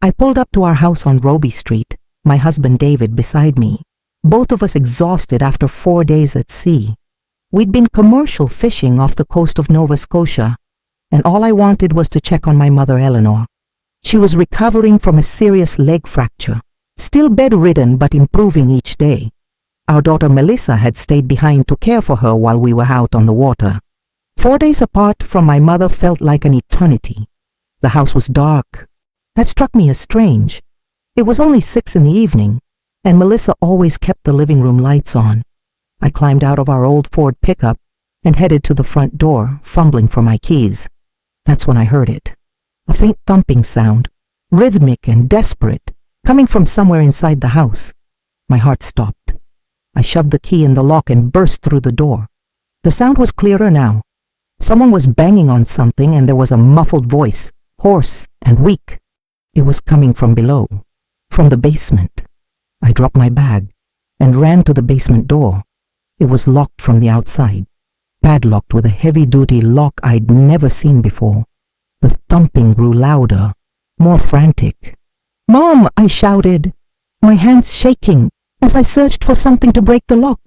I pulled up to our house on Roby Street, my husband David beside me, both of us exhausted after 4 days at sea. We'd been commercial fishing off the coast of Nova Scotia, and all I wanted was to check on my mother Eleanor. She was recovering from a serious leg fracture, still bedridden but improving each day. Our daughter Melissa had stayed behind to care for her while we were out on the water. 4 days apart from my mother felt like an eternity. The house was dark. That struck me as strange. It was only 6 in the evening, and Melissa always kept the living room lights on. I climbed out of our old Ford pickup and headed to the front door, fumbling for my keys. That's when I heard it. A faint thumping sound, rhythmic and desperate, coming from somewhere inside the house. My heart stopped. I shoved the key in the lock and burst through the door. The sound was clearer now. Someone was banging on something, and there was a muffled voice, hoarse and weak. It was coming from below, from the basement. I dropped my bag and ran to the basement door. It was locked from the outside, padlocked with a heavy-duty lock I'd never seen before. The thumping grew louder, more frantic. "Mom!" I shouted, my hands shaking as I searched for something to break the lock.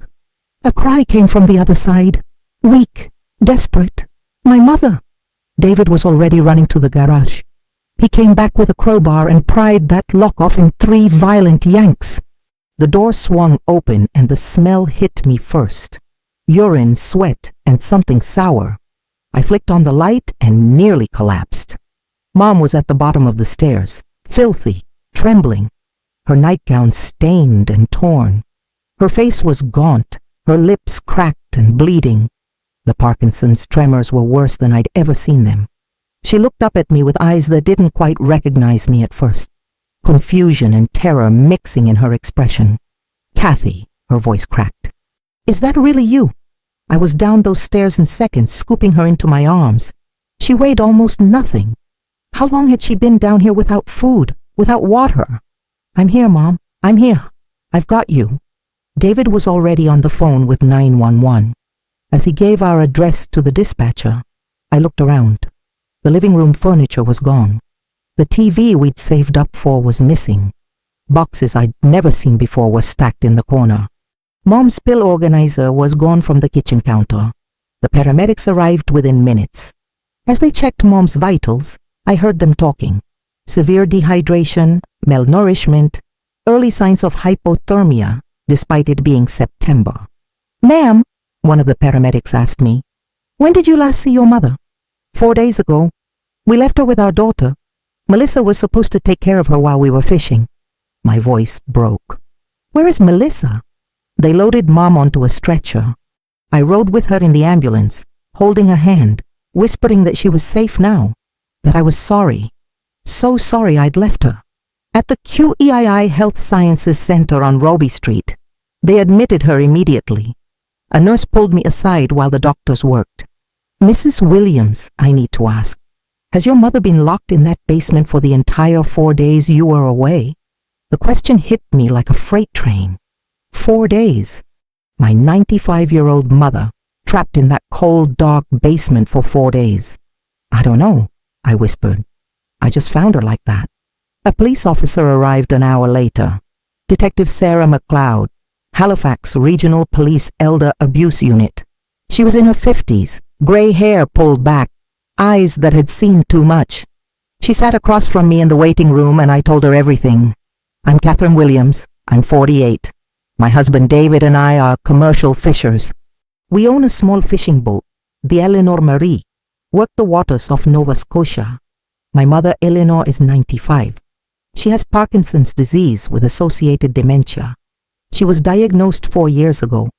A cry came from the other side, weak, desperate. My mother! David was already running to the garage. He came back with a crowbar and pried that lock off in 3 violent yanks. The door swung open and the smell hit me first. Urine, sweat, and something sour. I flicked on the light and nearly collapsed. Mom was at the bottom of the stairs, filthy, trembling, her nightgown stained and torn. Her face was gaunt, her lips cracked and bleeding. The Parkinson's tremors were worse than I'd ever seen them. She looked up at me with eyes that didn't quite recognize me at first, confusion and terror mixing in her expression. "Kathy," her voice cracked. "Is that really you?" I was down those stairs in seconds, scooping her into my arms. She weighed almost nothing. How long had she been down here without food, without water? "I'm here, Mom. I'm here. I've got you." David was already on the phone with 911. As he gave our address to the dispatcher, I looked around. The living room furniture was gone. The TV we'd saved up for was missing. Boxes I'd never seen before were stacked in the corner. Mom's pill organizer was gone from the kitchen counter. The paramedics arrived within minutes. As they checked Mom's vitals, I heard them talking. Severe dehydration, malnourishment, early signs of hypothermia, despite it being September. "Ma'am," one of the paramedics asked me, "when did you last see your mother?" 4 days ago. We left her with our daughter. Melissa was supposed to take care of her while we were fishing. My voice broke. "Where is Melissa?" They loaded Mom onto a stretcher. I rode with her in the ambulance, holding her hand, whispering that she was safe now, that I was sorry, so sorry I'd left her. At the QEII Health Sciences Center on Roby Street, they admitted her immediately. A nurse pulled me aside while the doctors worked. "Mrs. Williams," I need to ask, "has your mother been locked in that basement for the entire 4 days you were away?" The question hit me like a freight train. 4 days. My 95-year-old mother trapped in that cold, dark basement for 4 days. "I don't know," I whispered. "I just found her like that." A police officer arrived an hour later. Detective Sarah McLeod, Halifax Regional Police Elder Abuse Unit. She was in her 50s, gray hair pulled back, eyes that had seen too much. She sat across from me in the waiting room and I told her everything. "I'm Catherine Williams. I'm 48. My husband David and I are commercial fishers. We own a small fishing boat, the Eleanor Marie, work the waters off Nova Scotia. My mother Eleanor is 95. She has Parkinson's disease with associated dementia. She was diagnosed 4 years ago.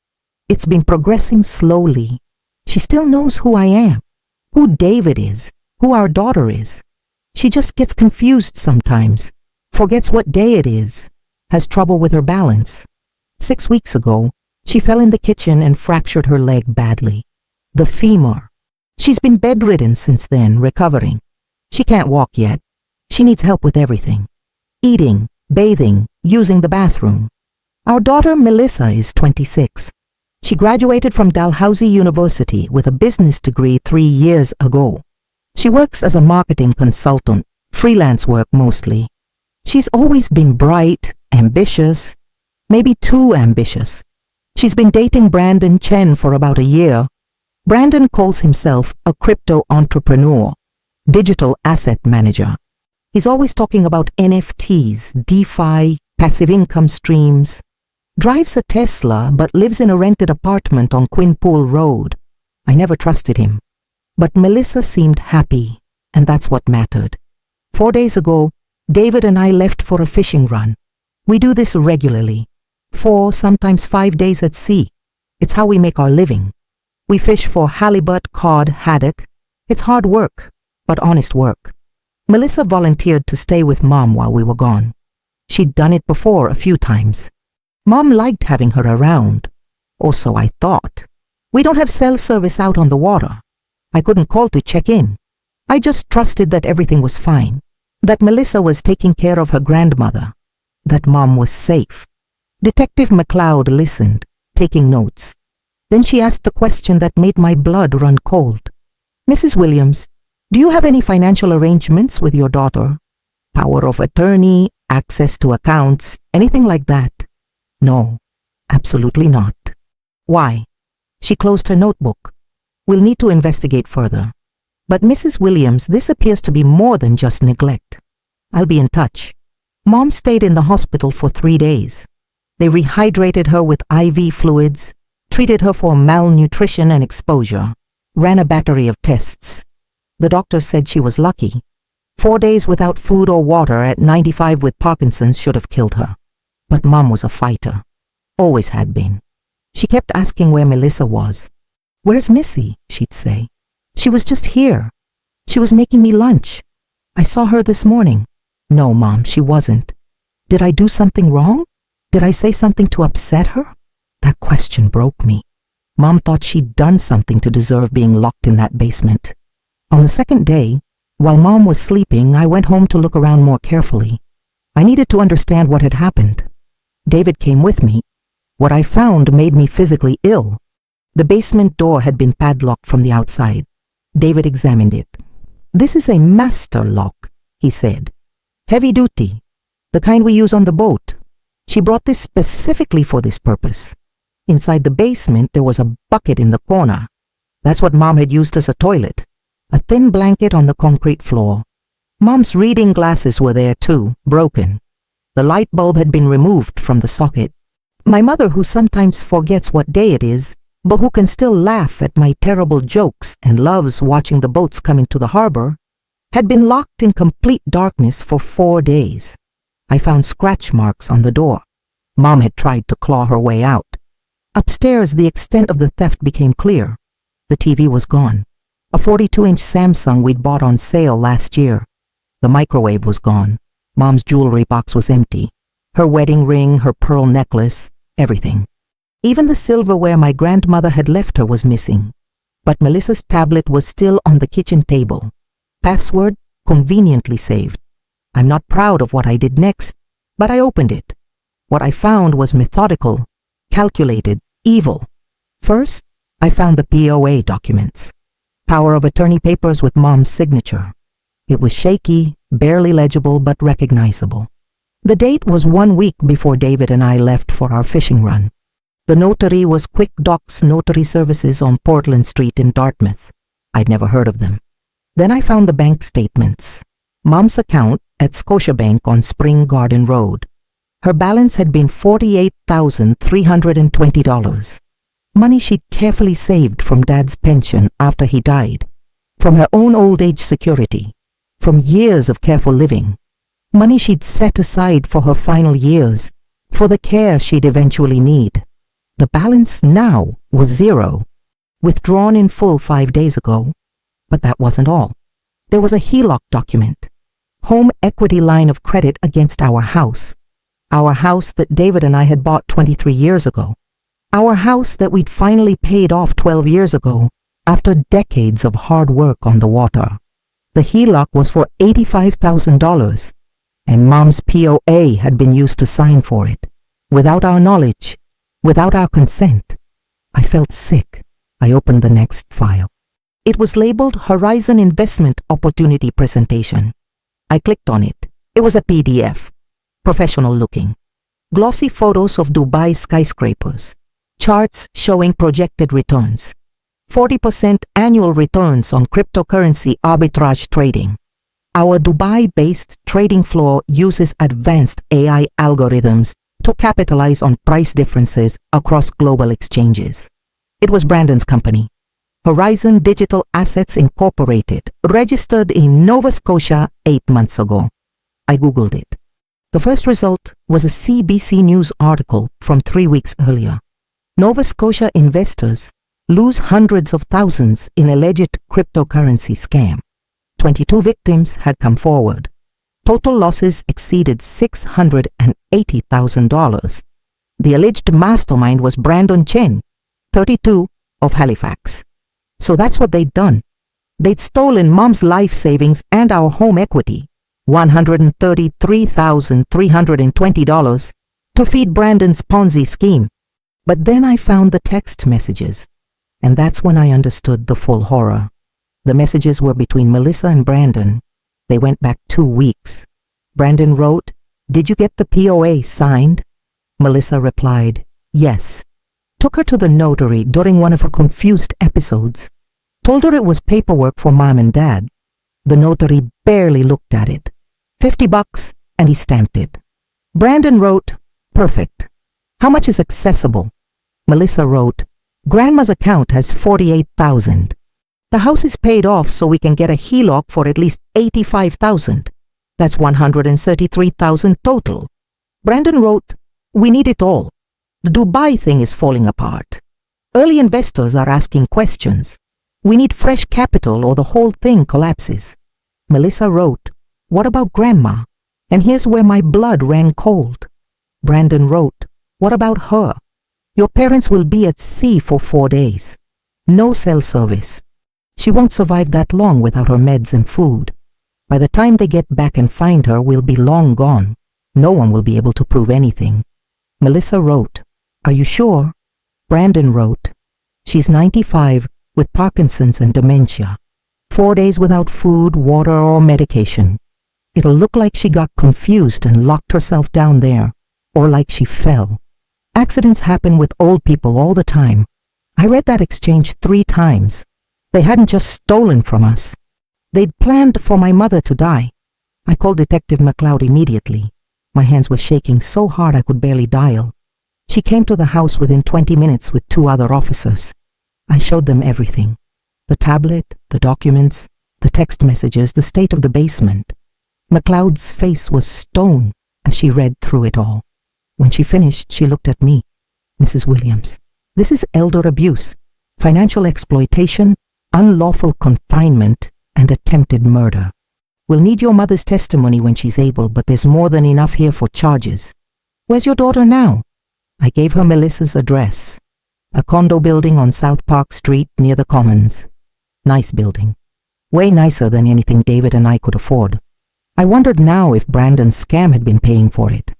It's been progressing slowly. She still knows who I am, who David is, who our daughter is. She just gets confused sometimes, forgets what day it is, has trouble with her balance. 6 weeks ago, she fell in the kitchen and fractured her leg badly. The femur. She's been bedridden since then, recovering. She can't walk yet. She needs help with everything. Eating, bathing, using the bathroom. Our daughter Melissa is 26. She graduated from Dalhousie University with a business degree 3 years ago. She works as a marketing consultant, freelance work mostly. She's always been bright, ambitious, maybe too ambitious. She's been dating Brandon Chen for about a year. Brandon calls himself a crypto entrepreneur, digital asset manager. He's always talking about NFTs, DeFi, passive income streams. Drives a Tesla but lives in a rented apartment on Quinpool Road. I never trusted him. But Melissa seemed happy, and that's what mattered. 4 days ago, David and I left for a fishing run. We do this regularly. 4, sometimes 5 days at sea. It's how we make our living. We fish for halibut, cod, haddock. It's hard work, but honest work. Melissa volunteered to stay with Mom while we were gone. She'd done it before a few times. Mom liked having her around, or so I thought. We don't have cell service out on the water. I couldn't call to check in. I just trusted that everything was fine, that Melissa was taking care of her grandmother, that Mom was safe. Detective McLeod listened, taking notes. Then she asked the question that made my blood run cold. Mrs. Williams, do you have any financial arrangements with your daughter? Power of attorney, access to accounts, anything like that? No, absolutely not. Why? She closed her notebook. We'll need to investigate further. But Mrs. Williams, this appears to be more than just neglect. I'll be in touch. Mom stayed in the hospital for 3 days. They rehydrated her with IV fluids, treated her for malnutrition and exposure, ran a battery of tests. The doctor said she was lucky. 4 days without food or water at 95 with Parkinson's should have killed her. But Mom was a fighter. Always had been. She kept asking where Melissa was. Where's Missy? She'd say. She was just here. She was making me lunch. I saw her this morning. No, Mom, she wasn't. Did I do something wrong? Did I say something to upset her? That question broke me. Mom thought she'd done something to deserve being locked in that basement. On the second day, while Mom was sleeping, I went home to look around more carefully. I needed to understand what had happened. David came with me. What I found made me physically ill. The basement door had been padlocked from the outside. David examined it. This is a master lock, he said. Heavy duty, the kind we use on the boat. She brought this specifically for this purpose. Inside the basement, there was a bucket in the corner. That's what Mom had used as a toilet. A thin blanket on the concrete floor. Mom's reading glasses were there too, broken. The light bulb had been removed from the socket. My mother, who sometimes forgets what day it is, but who can still laugh at my terrible jokes and loves watching the boats come into the harbor, had been locked in complete darkness for 4 days. I found scratch marks on the door. Mom had tried to claw her way out. Upstairs, the extent of the theft became clear. The TV was gone. A 42-inch Samsung we'd bought on sale last year. The microwave was gone. Mom's jewelry box was empty. Her wedding ring, her pearl necklace, everything. Even the silverware my grandmother had left her was missing. But Melissa's tablet was still on the kitchen table. Password conveniently saved. I'm not proud of what I did next, but I opened it. What I found was methodical, calculated, evil. First, I found the POA documents. Power of attorney papers with Mom's signature. It was shaky, barely legible, but recognizable. The date was 1 week before David and I left for our fishing run. The notary was Quick Docs Notary Services on Portland Street in Dartmouth. I'd never heard of them. Then I found the bank statements. Mom's account at Scotiabank on Spring Garden Road. Her balance had been $48,320. Money she'd carefully saved from Dad's pension after he died, from her own old age security, from years of careful living. Money she'd set aside for her final years, for the care she'd eventually need. The balance now was zero, withdrawn in full 5 days ago. But that wasn't all. There was a HELOC document, home equity line of credit against our house that David and I had bought 23 years ago, our house that we'd finally paid off 12 years ago after decades of hard work on the water. The HELOC was for $85,000, and Mom's POA had been used to sign for it, without our knowledge, without our consent. I felt sick. I opened the next file. It was labeled Horizon Investment Opportunity Presentation. I clicked on it. It was a PDF, professional looking. Glossy photos of Dubai skyscrapers. Charts showing projected returns. 40% annual returns on cryptocurrency arbitrage trading. Our Dubai-based trading floor uses advanced AI algorithms to capitalize on price differences across global exchanges. It was Brandon's company, Horizon Digital Assets Incorporated, registered in Nova Scotia 8 months ago. I Googled it. The first result was a CBC News article from 3 weeks earlier. Nova Scotia investors lose hundreds of thousands in alleged cryptocurrency scam. 22 victims had come forward. Total losses exceeded $680,000. The alleged mastermind was Brandon Chen, 32, of Halifax. So that's what they'd done. They'd stolen Mom's life savings and our home equity, $133,320, to feed Brandon's Ponzi scheme. But then I found the text messages, and that's when I understood the full horror. The messages were between Melissa and Brandon. They went back 2 weeks. Brandon wrote, "Did you get the POA signed?" Melissa replied, "Yes." Took her to the notary during one of her confused episodes. Told her it was paperwork for Mom and Dad. The notary barely looked at it. $50, and he stamped it. Brandon wrote, "Perfect. How much is accessible?" Melissa wrote, "Grandma's account has $48,000. The house is paid off so we can get a HELOC for at least $85,000. That's $133,000 total." Brandon wrote, "We need it all. The Dubai thing is falling apart. Early investors are asking questions. We need fresh capital or the whole thing collapses." Melissa wrote, "What about Grandma? And here's where my blood ran cold." Brandon wrote, "What about her? Your parents will be at sea for 4 days. No cell service. She won't survive that long without her meds and food. By the time they get back and find her, we'll be long gone. No one will be able to prove anything." Melissa wrote, "Are you sure?" Brandon wrote, "She's 95 with Parkinson's and dementia. 4 days without food, water, or medication. It'll look like she got confused and locked herself down there, or like she fell. Accidents happen with old people all the time. I read that exchange 3 times. They hadn't just stolen from us. They'd planned for my mother to die." I called Detective McLeod immediately. My hands were shaking so hard I could barely dial. She came to the house within 20 minutes with 2 other officers. I showed them everything. The tablet, the documents, the text messages, the state of the basement. McLeod's face was stone as she read through it all. When she finished, she looked at me. "Mrs. Williams, this is elder abuse, financial exploitation, unlawful confinement, and attempted murder. We'll need your mother's testimony when she's able, but there's more than enough here for charges. Where's your daughter now?" I gave her Melissa's address. A condo building on South Park Street near the Commons. Nice building. Way nicer than anything David and I could afford. I wondered now if Brandon's scam had been paying for it.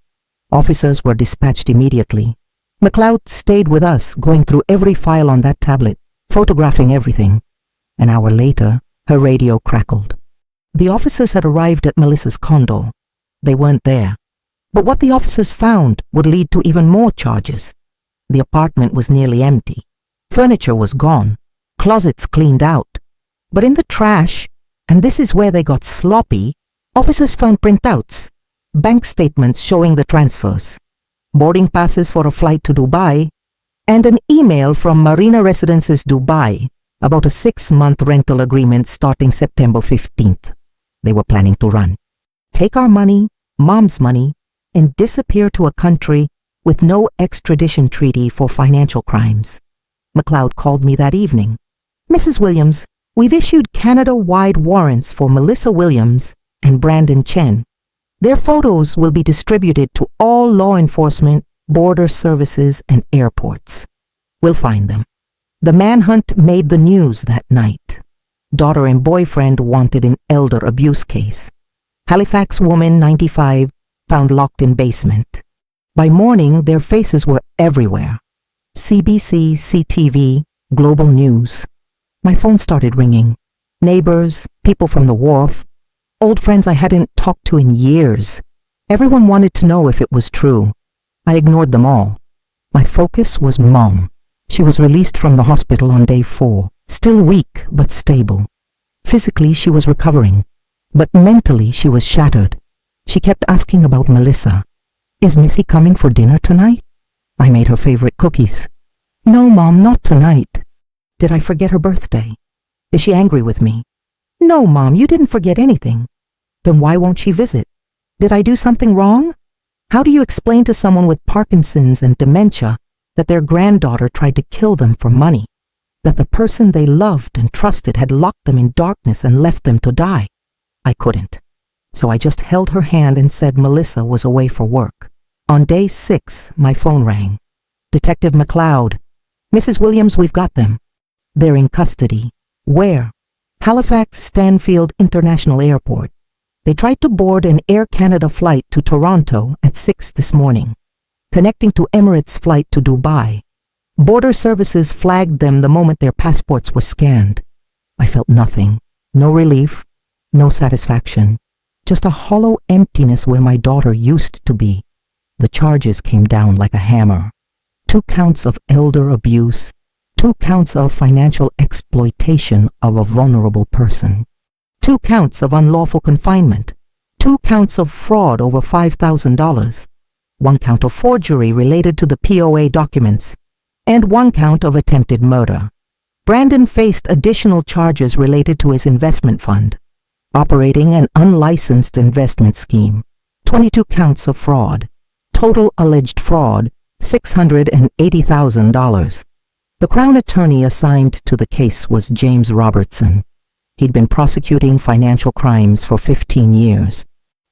Officers were dispatched immediately. McLeod stayed with us, going through every file on that tablet, photographing everything. An hour later, her radio crackled. The officers had arrived at Melissa's condo. They weren't there. But what the officers found would lead to even more charges. The apartment was nearly empty. Furniture was gone. Closets cleaned out. But in the trash, and this is where they got sloppy, officers found printouts, bank statements showing the transfers, boarding passes for a flight to Dubai, and an email from Marina Residences Dubai about a 6-month rental agreement starting September 15th. They were planning to run. Take our money, Mom's money, and disappear to a country with no extradition treaty for financial crimes. McLeod called me that evening. "Mrs. Williams, we've issued Canada-wide warrants for Melissa Williams and Brandon Chen. Their photos will be distributed to all law enforcement, border services, and airports. We'll find them." The manhunt made the news that night. Daughter and boyfriend wanted in elder abuse case. Halifax woman, 95, found locked in basement. By morning, their faces were everywhere. CBC, CTV, Global News. My phone started ringing. Neighbors, people from the wharf, old friends I hadn't talked to in years. Everyone wanted to know if it was true. I ignored them all. My focus was Mom. She was released from the hospital on day 4, still weak but stable. Physically, she was recovering, but mentally she was shattered. She kept asking about Melissa. Is Missy coming for dinner tonight? I made her favorite cookies. No, Mom, not tonight. Did I forget her birthday? Is she angry with me? No, Mom, you didn't forget anything. Then why won't she visit? Did I do something wrong? How do you explain to someone with Parkinson's and dementia that their granddaughter tried to kill them for money? That the person they loved and trusted had locked them in darkness and left them to die? I couldn't. So I just held her hand and said Melissa was away for work. On day 6, my phone rang. Detective McLeod. Mrs. Williams, we've got them. They're in custody. Where? Halifax Stanfield International Airport. They tried to board an Air Canada flight to Toronto at 6 this morning, connecting to Emirates' flight to Dubai. Border services flagged them the moment their passports were scanned. I felt nothing. No relief, no satisfaction. Just a hollow emptiness where my daughter used to be. The charges came down like a hammer. 2 counts of elder abuse, 2 counts of financial exploitation of a vulnerable person, 2 counts of unlawful confinement, 2 counts of fraud over $5,000, 1 count of forgery related to the POA documents, and 1 count of attempted murder. Brandon faced additional charges related to his investment fund, operating an unlicensed investment scheme, 22 counts of fraud, total alleged fraud, $680,000. The Crown attorney assigned to the case was James Robertson. He'd been prosecuting financial crimes for 15 years.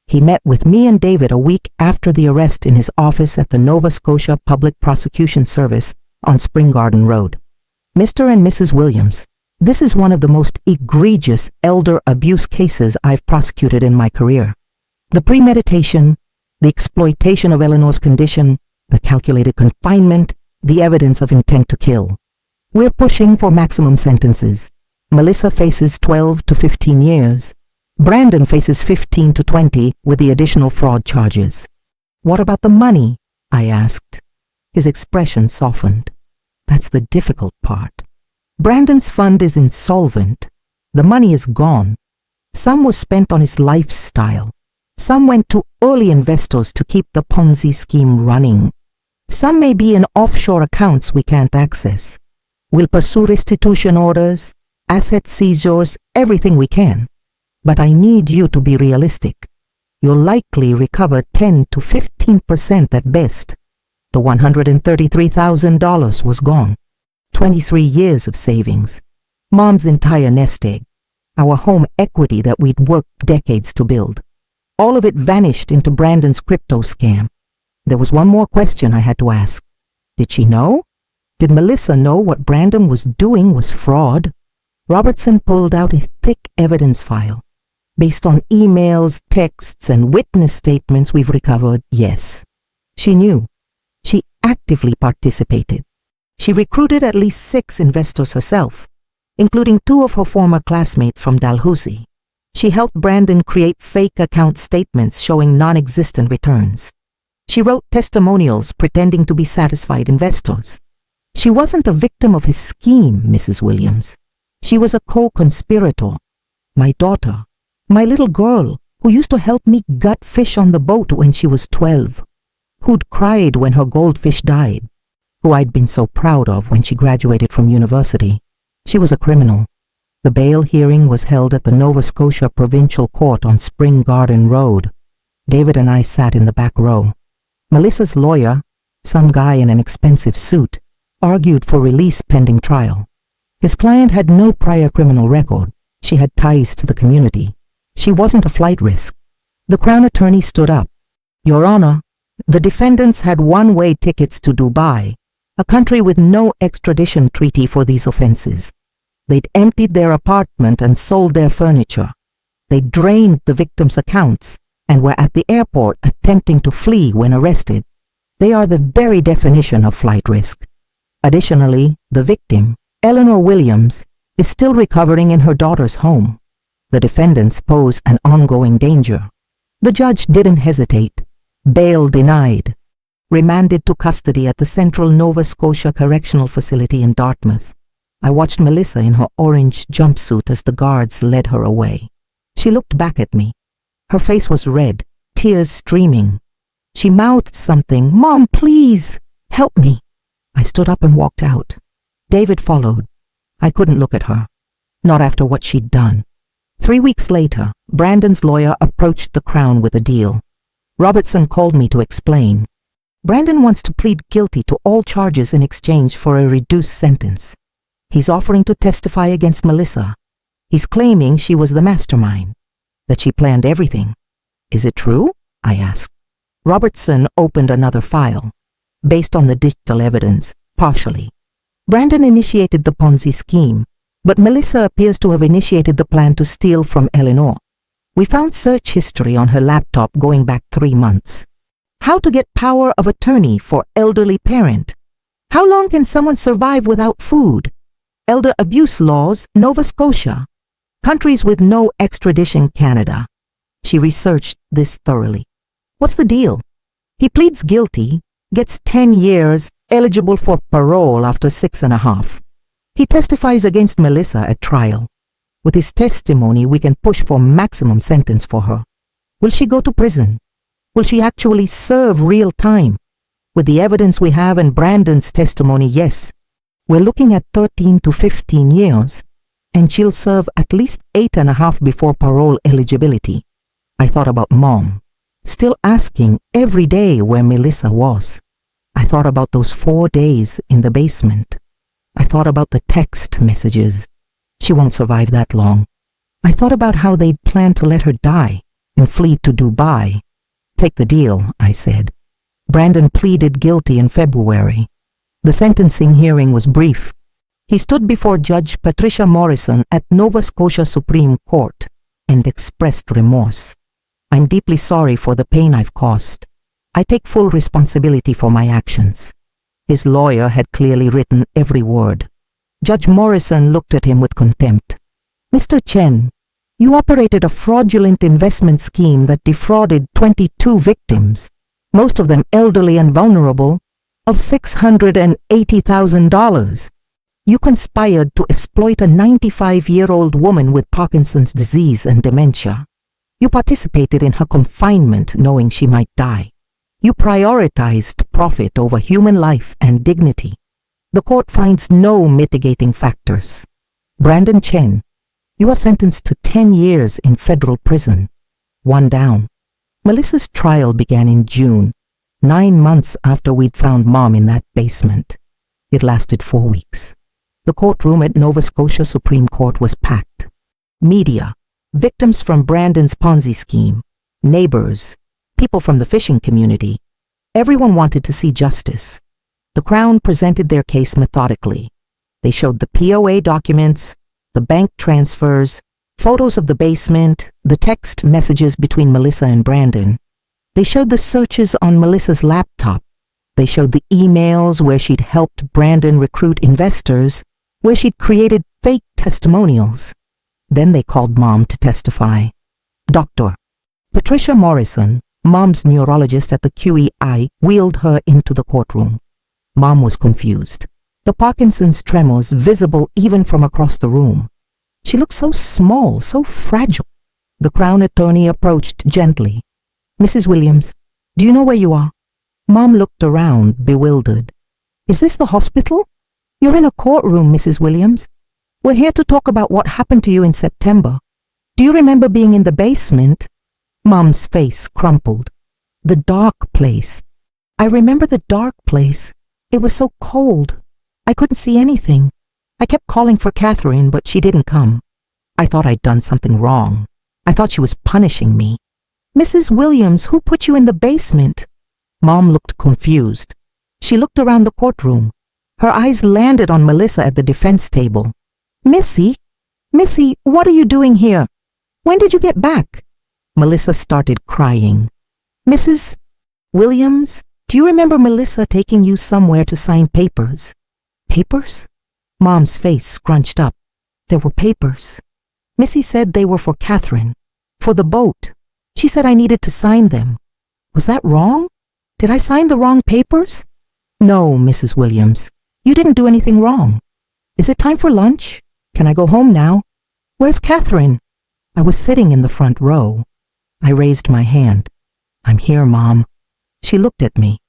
He met with me and David a week after the arrest in his office at the Nova Scotia Public Prosecution Service on Spring Garden Road. Mr. and Mrs. Williams, this is one of the most egregious elder abuse cases I've prosecuted in my career. The premeditation, the exploitation of Eleanor's condition, the calculated confinement, the evidence of intent to kill. We're pushing for maximum sentences. Melissa faces 12 to 15 years. Brandon faces 15 to 20 with the additional fraud charges. What about the money? I asked. His expression softened. That's the difficult part. Brandon's fund is insolvent. The money is gone. Some was spent on his lifestyle. Some went to early investors to keep the Ponzi scheme running. Some may be in offshore accounts we can't access. We'll pursue restitution orders, asset seizures, everything we can. But I need you to be realistic. You'll likely recover 10 to 15% at best. The $133,000 was gone. 23 years of savings. Mom's entire nest egg. Our home equity that we'd worked decades to build. All of it vanished into Brandon's crypto scam. There was one more question I had to ask. Did she know? Did Melissa know what Brandon was doing was fraud? Robertson pulled out a thick evidence file. Based on emails, texts, and witness statements we've recovered, yes. She knew. She actively participated. She recruited at least 6 investors herself, including 2 of her former classmates from Dalhousie. She helped Brandon create fake account statements showing non-existent returns. She wrote testimonials pretending to be satisfied investors. She wasn't a victim of his scheme, Mrs. Williams. She was a co-conspirator. My daughter, my little girl, who used to help me gut fish on the boat when she was 12, who'd cried when her goldfish died, who I'd been so proud of when she graduated from university. She was a criminal. The bail hearing was held at the Nova Scotia Provincial Court on Spring Garden Road. David and I sat in the back row. Melissa's lawyer, some guy in an expensive suit, argued for release pending trial. His client had no prior criminal record. She had ties to the community. She wasn't a flight risk. The Crown attorney stood up. Your Honor, the defendants had one-way tickets to Dubai, a country with no extradition treaty for these offenses. They'd emptied their apartment and sold their furniture. They drained the victims' accounts and were at the airport attempting to flee when arrested. They are the very definition of flight risk. Additionally, the victim, Eleanor Williams, is still recovering in her daughter's home. The defendants pose an ongoing danger. The judge didn't hesitate. Bail denied. Remanded to custody at the Central Nova Scotia Correctional Facility in Dartmouth. I watched Melissa in her orange jumpsuit as the guards led her away. She looked back at me. Her face was red, tears streaming. She mouthed something. "Mom, please, help me." I stood up and walked out. David followed. I couldn't look at her. Not after what she'd done. 3 weeks later, Brandon's lawyer approached the Crown with a deal. Robertson called me to explain. Brandon wants to plead guilty to all charges in exchange for a reduced sentence. He's offering to testify against Melissa. He's claiming she was the mastermind, that she planned everything. Is it true? I asked. Robertson opened another file. Based on the digital evidence, partially. Brandon initiated the Ponzi scheme, but Melissa appears to have initiated the plan to steal from Eleanor. We found search history on her laptop going back 3 months. How to get power of attorney for elderly parent. How long can someone survive without food? Elder abuse laws, Nova Scotia. Countries with no extradition, Canada. She researched this thoroughly. What's the deal? He pleads guilty, gets 10 years, eligible for parole after 6.5. He testifies against Melissa at trial. With his testimony, we can push for maximum sentence for her. Will she go to prison? Will she actually serve real time? With the evidence we have and Brandon's testimony, yes. We're looking at 13 to 15 years, and she'll serve at least 8.5 before parole eligibility. I thought about Mom, still asking every day where Melissa was. I thought about those 4 days in the basement. I thought about the text messages. She won't survive that long. I thought about how they'd planned to let her die and flee to Dubai. Take the deal, I said. Brandon pleaded guilty in February. The sentencing hearing was brief. He stood before Judge Patricia Morrison at Nova Scotia Supreme Court and expressed remorse. I'm deeply sorry for the pain I've caused. I take full responsibility for my actions. His lawyer had clearly written every word. Judge Morrison looked at him with contempt. Mr. Chen, you operated a fraudulent investment scheme that defrauded 22 victims, most of them elderly and vulnerable, of $680,000. You conspired to exploit a 95-year-old woman with Parkinson's disease and dementia. You participated in her confinement knowing she might die. You prioritized profit over human life and dignity. The court finds no mitigating factors. Brandon Chen, you are sentenced to 10 years in federal prison. 1 down. Melissa's trial began in June, 9 months after we'd found Mom in that basement. It lasted 4 weeks. The courtroom at Nova Scotia Supreme Court was packed. Media, victims from Brandon's Ponzi scheme, neighbors, people from the fishing community. Everyone wanted to see justice. The Crown presented their case methodically. They showed the POA documents, the bank transfers, photos of the basement, the text messages between Melissa and Brandon. They showed the searches on Melissa's laptop. They showed the emails where she'd helped Brandon recruit investors, where she'd created fake testimonials. Then they called Mom to testify. Dr. Patricia Morrison, Mom's neurologist at the QEI, wheeled her into the courtroom. Mom was confused. The Parkinson's tremors visible even from across the room. She looked so small, so fragile. The Crown attorney approached gently. Mrs. Williams, do you know where you are? Mom looked around, bewildered. Is this the hospital? You're in a courtroom, Mrs. Williams. We're here to talk about what happened to you in September. Do you remember being in the basement? Mom's face crumpled. The dark place. I remember the dark place. It was so cold. I couldn't see anything. I kept calling for Catherine, but she didn't come. I thought I'd done something wrong. I thought she was punishing me. Mrs. Williams, who put you in the basement? Mom looked confused. She looked around the courtroom. Her eyes landed on Melissa at the defense table. Missy, what are you doing here? When did you get back? Melissa started crying. Mrs. Williams, do you remember Melissa taking you somewhere to sign papers? Papers? Mom's face scrunched up. There were papers. Missy said they were for Catherine. For the boat. She said I needed to sign them. Was that wrong? Did I sign the wrong papers? No, Mrs. Williams. You didn't do anything wrong. Is it time for lunch? Can I go home now? Where's Catherine? I was sitting in the front row. I raised my hand. I'm here, Mom. She looked at me.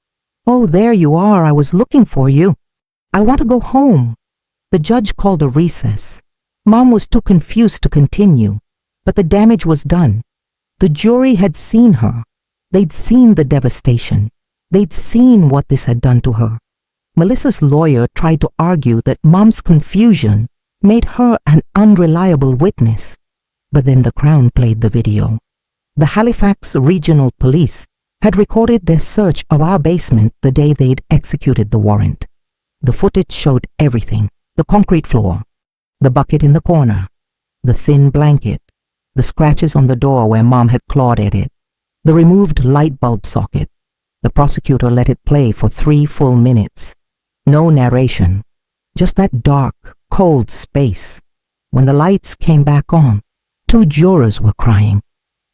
Oh, there you are. I was looking for you. I want to go home. The judge called a recess. Mom was too confused to continue, but the damage was done. The jury had seen her. They'd seen the devastation. They'd seen what this had done to her. Melissa's lawyer tried to argue that Mom's confusion made her an unreliable witness. But then the Crown played the video. The Halifax Regional Police had recorded their search of our basement the day they'd executed the warrant. The footage showed everything: the concrete floor, the bucket in the corner, the thin blanket, the scratches on the door where Mom had clawed at it, the removed light bulb socket. The prosecutor let it play for 3 full minutes. No narration, just that dark, cold space. When the lights came back on, 2 jurors were crying.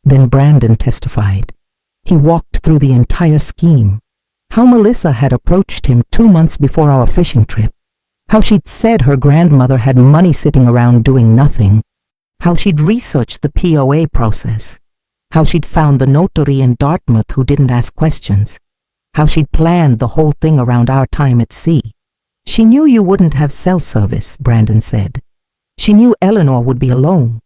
Then Brandon testified. He walked through the entire scheme. How Melissa had approached him 2 months before our fishing trip. How she'd said her grandmother had money sitting around doing nothing. How she'd researched the POA process. How she'd found the notary in Dartmouth who didn't ask questions. How she'd planned the whole thing around our time at sea. She knew you wouldn't have cell service, Brandon said. She knew Eleanor would be alone.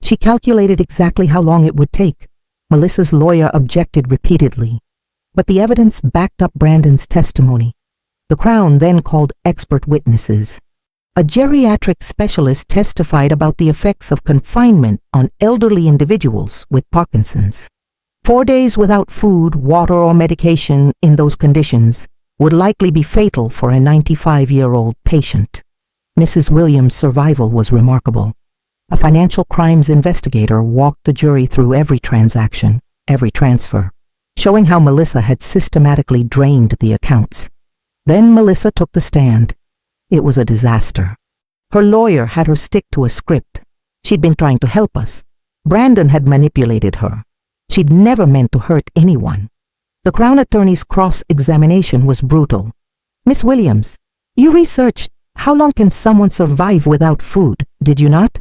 She calculated exactly how long it would take. Melissa's lawyer objected repeatedly, but the evidence backed up Brandon's testimony. The Crown then called expert witnesses. A geriatric specialist testified about the effects of confinement on elderly individuals with Parkinson's. 4 days without food, water, or medication in those conditions would likely be fatal for a 95-year-old patient. Mrs. Williams' survival was remarkable. A financial crimes investigator walked the jury through every transaction, every transfer, showing how Melissa had systematically drained the accounts. Then Melissa took the stand. It was a disaster. Her lawyer had her stick to a script. She'd been trying to help us. Brandon had manipulated her. She'd never meant to hurt anyone. The Crown Attorney's cross-examination was brutal. Miss Williams, you researched how long can someone survive without food, did you not?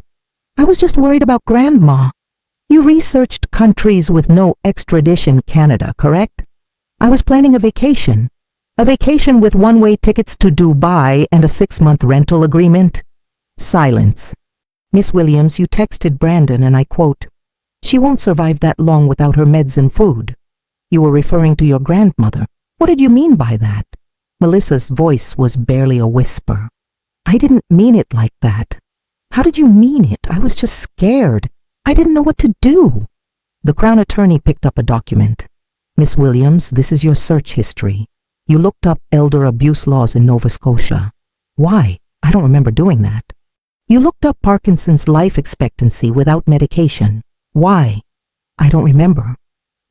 I was just worried about Grandma. You researched countries with no extradition Canada, correct? I was planning a vacation. A vacation with one-way tickets to Dubai and a 6-month rental agreement. Silence. Miss Williams, you texted Brandon and I quote, "She won't survive that long without her meds and food." You were referring to your grandmother. What did you mean by that? Melissa's voice was barely a whisper. I didn't mean it like that. How did you mean it? I was just scared. I didn't know what to do. The Crown Attorney picked up a document. Miss Williams, this is your search history. You looked up elder abuse laws in Nova Scotia. Why? I don't remember doing that. You looked up Parkinson's life expectancy without medication. Why? I don't remember.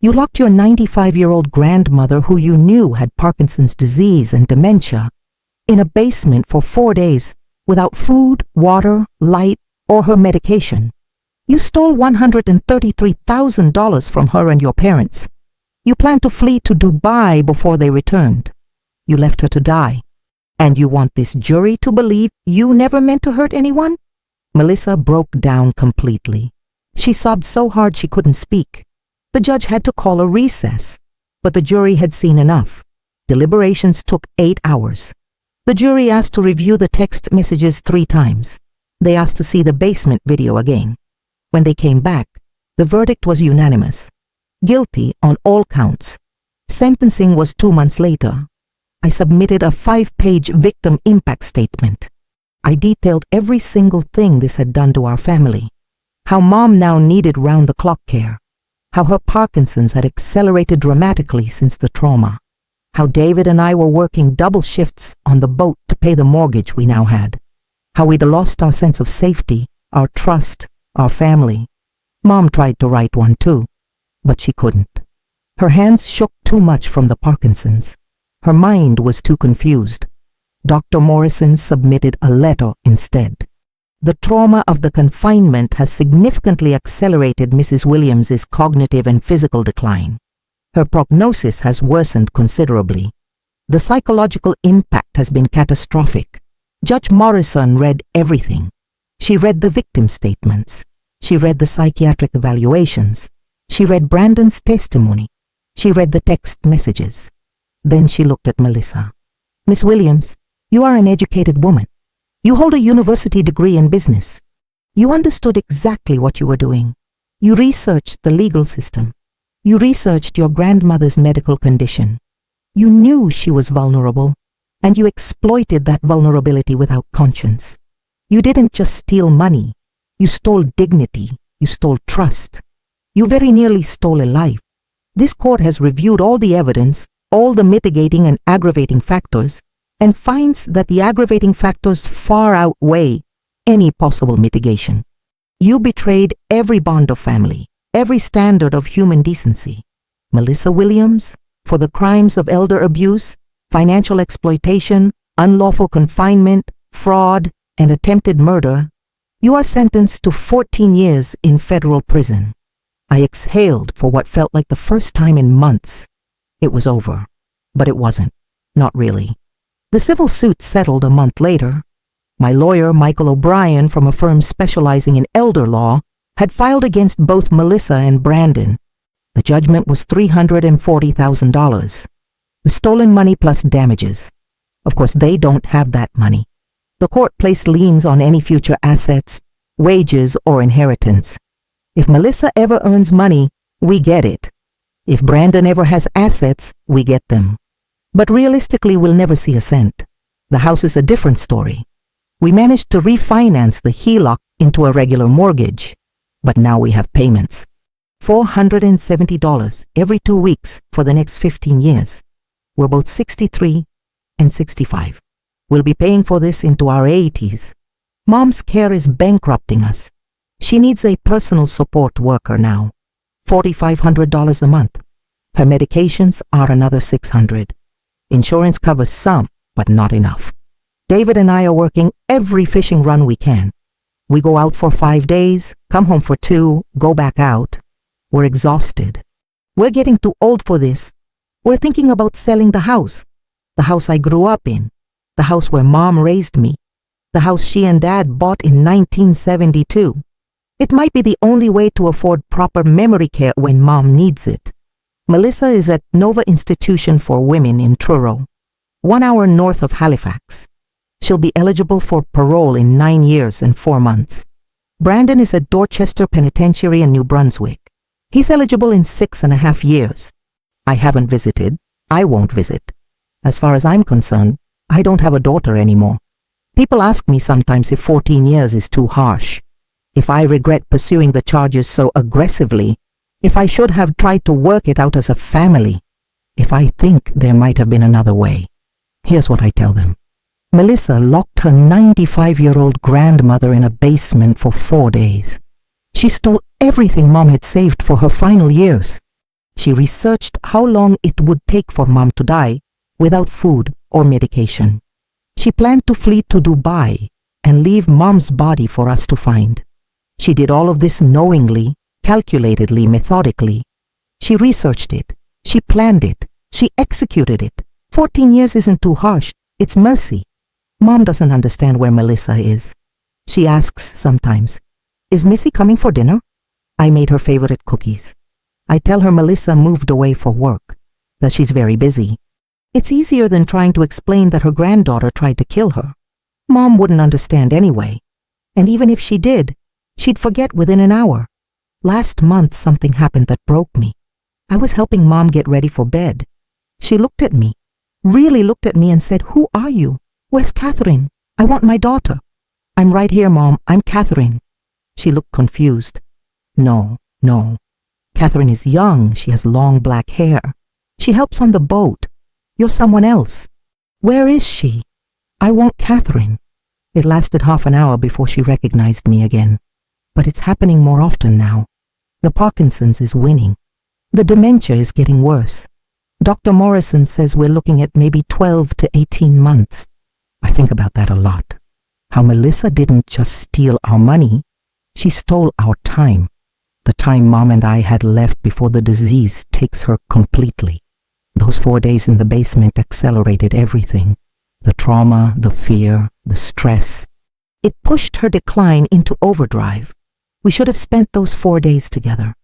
You locked your 95-year-old grandmother, who you knew had Parkinson's disease and dementia, in a basement for 4 days without food, water, light, or her medication. You stole $133,000 from her and your parents. You planned to flee to Dubai before they returned. You left her to die. And you want this jury to believe you never meant to hurt anyone? Melissa broke down completely. She sobbed so hard she couldn't speak. The judge had to call a recess, but the jury had seen enough. Deliberations took 8 hours. The jury asked to review the text messages 3 times. They asked to see the basement video again. When they came back, the verdict was unanimous. Guilty on all counts. Sentencing was 2 months later. I submitted a 5-page victim impact statement. I detailed every single thing this had done to our family. How Mom now needed round-the-clock care. How her Parkinson's had accelerated dramatically since the trauma. How David and I were working double shifts on the boat to pay the mortgage we now had. How we'd lost our sense of safety, our trust, our family. Mom tried to write one too, but she couldn't. Her hands shook too much from the Parkinson's. Her mind was too confused. Dr. Morrison submitted a letter instead. The trauma of the confinement has significantly accelerated Mrs. Williams's cognitive and physical decline. Her prognosis has worsened considerably. The psychological impact has been catastrophic. Judge Morrison read everything. She read the victim statements. She read the psychiatric evaluations. She read Brandon's testimony. She read the text messages. Then she looked at Melissa. Miss Williams, you are an educated woman. You hold a university degree in business. You understood exactly what you were doing. You researched the legal system. You researched your grandmother's medical condition. You knew she was vulnerable, and you exploited that vulnerability without conscience. You didn't just steal money. You stole dignity. You stole trust. You very nearly stole a life. This court has reviewed all the evidence, all the mitigating and aggravating factors, and finds that the aggravating factors far outweigh any possible mitigation. You betrayed every bond of family, every standard of human decency. Melissa Williams, for the crimes of elder abuse, financial exploitation, unlawful confinement, fraud, and attempted murder, you are sentenced to 14 years in federal prison. I exhaled for what felt like the first time in months. It was over, but it wasn't. Not really. The civil suit settled a month later. My lawyer, Michael O'Brien, from a firm specializing in elder law, had filed against both Melissa and Brandon. The judgment was $340,000. The stolen money plus damages. Of course, they don't have that money. The court placed liens on any future assets, wages, or inheritance. If Melissa ever earns money, we get it. If Brandon ever has assets, we get them. But realistically, we'll never see a cent. The house is a different story. We managed to refinance the HELOC into a regular mortgage, but now we have payments. $470 every 2 weeks for the next 15 years. We're both 63 and 65. We'll be paying for this into our 80s. Mom's care is bankrupting us. She needs a personal support worker now. $4,500 a month. Her medications are another $600. Insurance covers some, but not enough. David and I are working every fishing run we can. We go out for 5 days, come home for 2, go back out. We're exhausted. We're getting too old for this. We're thinking about selling the house I grew up in, the house where Mom raised me, the house she and Dad bought in 1972. It might be the only way to afford proper memory care when Mom needs it. Melissa is at Nova Institution for Women in Truro, 1 hour north of Halifax. She'll be eligible for parole in 9 years and 4 months. Brandon is at Dorchester Penitentiary in New Brunswick. He's eligible in 6.5 years. I haven't visited. I won't visit. As far as I'm concerned, I don't have a daughter anymore. People ask me sometimes if 14 years is too harsh, if I regret pursuing the charges so aggressively, if I should have tried to work it out as a family, if I think there might have been another way. Here's what I tell them. Melissa locked her 95-year-old grandmother in a basement for 4 days. She stole everything Mom had saved for her final years. She researched how long it would take for Mom to die without food or medication. She planned to flee to Dubai and leave Mom's body for us to find. She did all of this knowingly, calculatedly, methodically. She researched it. She planned it. She executed it. 14 years isn't too harsh. It's mercy. Mom doesn't understand where Melissa is. She asks sometimes, "Is Missy coming for dinner?" I made her favorite cookies. I tell her Melissa moved away for work, that she's very busy. It's easier than trying to explain that her granddaughter tried to kill her. Mom wouldn't understand anyway. And even if she did, she'd forget within an hour. Last month something happened that broke me. I was helping Mom get ready for bed. She looked at me, really looked at me and said, "Who are you? Where's Catherine? I want my daughter." "I'm right here, Mom. I'm Catherine." She looked confused. No. Catherine is young. She has long black hair. She helps on the boat. You're someone else. Where is she? "I want Catherine." It lasted half an hour before she recognized me again. But it's happening more often now. The Parkinson's is winning. The dementia is getting worse. Dr. Morrison says we're looking at maybe 12 to 18 months. I think about that a lot. How Melissa didn't just steal our money, she stole our time. The time Mom and I had left before the disease takes her completely. Those 4 days in the basement accelerated everything. The trauma, the fear, the stress. It pushed her decline into overdrive. We should have spent those 4 days together.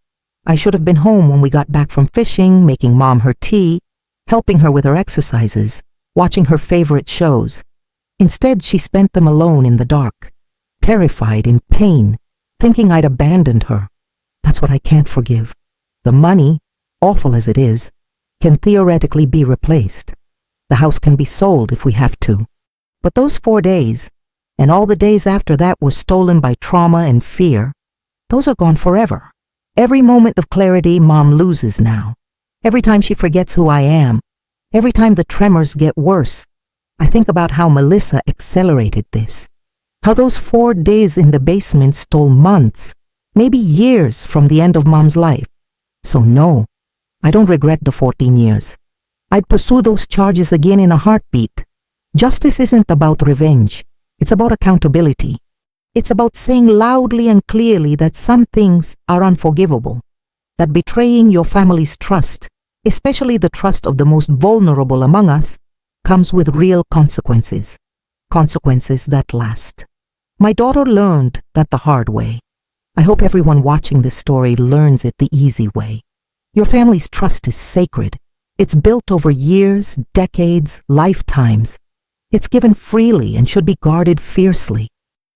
I should have been home when we got back from fishing, making Mom her tea, helping her with her exercises, watching her favorite shows. Instead, she spent them alone in the dark, terrified, in pain, thinking I'd abandoned her. That's what I can't forgive. The money, awful as it is, can theoretically be replaced. The house can be sold if we have to. But those 4 days, and all the days after that were stolen by trauma and fear, those are gone forever. Every moment of clarity Mom loses now. Every time she forgets who I am, every time the tremors get worse, I think about how Melissa accelerated this. How those 4 days in the basement stole months, maybe years from the end of Mom's life. So no, I don't regret the 14 years. I'd pursue those charges again in a heartbeat. Justice isn't about revenge. It's about accountability. It's about saying loudly and clearly that some things are unforgivable, that betraying your family's trust, especially the trust of the most vulnerable among us, comes with real consequences, consequences that last. My daughter learned that the hard way. I hope everyone watching this story learns it the easy way. Your family's trust is sacred. It's built over years, decades, lifetimes. It's given freely and should be guarded fiercely.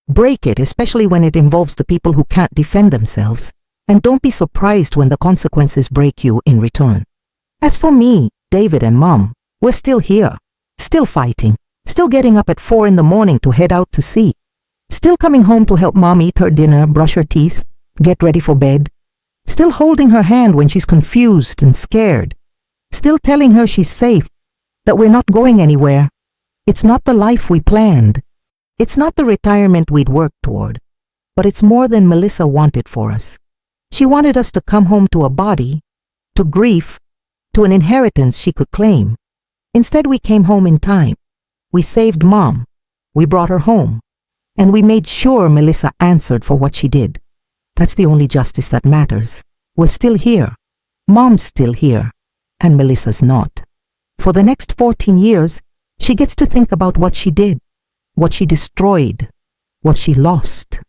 Break it, especially when it involves the people who can't defend themselves, and don't be surprised when the consequences break you in return. As for me, David and Mom, we're still here, still fighting, still getting up at 4 in the morning to head out to sea, still coming home to help Mom eat her dinner, brush her teeth, get ready for bed, still holding her hand when she's confused and scared, still telling her she's safe, that we're not going anywhere. It's not the life we planned. It's not the retirement we'd worked toward, but it's more than Melissa wanted for us. She wanted us to come home to a body, to grief, to an inheritance she could claim. Instead, we came home in time. We saved Mom. We brought her home. And we made sure Melissa answered for what she did. That's the only justice that matters. We're still here. Mom's still here. And Melissa's not. For the next 14 years, she gets to think about what she did, what she destroyed, what she lost.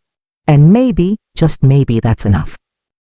And maybe, just maybe, that's enough.